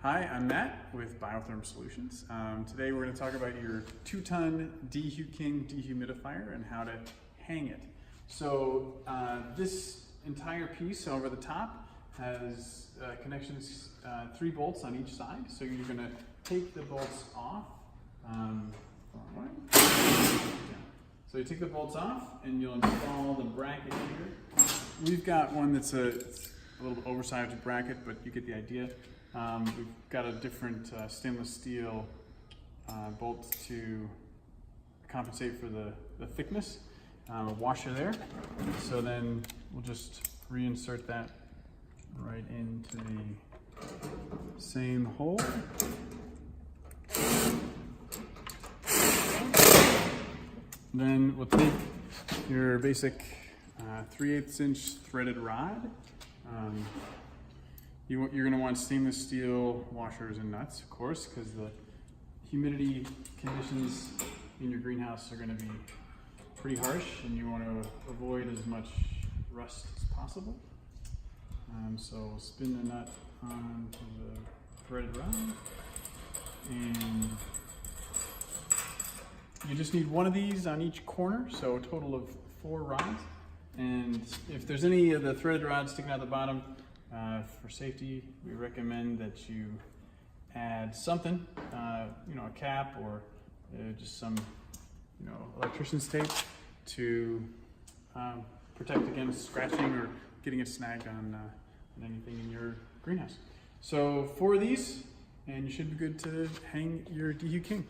Hi, I'm Matt with BioTherm Solutions. Today we're going to talk about your 2-ton DeHuKing Dehumidifier and how to hang it. So this entire piece over the top has connections, 3 bolts on each side. So you're going to take the bolts off. So you take the bolts off and you'll install the bracket here. We've got one that's a little bit oversized bracket, but you get the idea. We've got a different stainless steel bolt to compensate for the thickness. A washer there. So then we'll just reinsert that right into the same hole. Then we'll take your basic 3/8 inch threaded rod. You're going to want stainless steel washers and nuts, of course, because the humidity conditions in your greenhouse are going to be pretty harsh and you want to avoid as much rust as possible. So we'll spin the nut onto the threaded rod, and you just need one of these on each corner, so a total of 4 rods. And if there's any of the threaded rods sticking out the bottom, for safety, we recommend that you add something, a cap or just some, electrician's tape to protect against scratching or getting a snag on anything in your greenhouse. So 4 of these, and you should be good to hang your DeHuKing.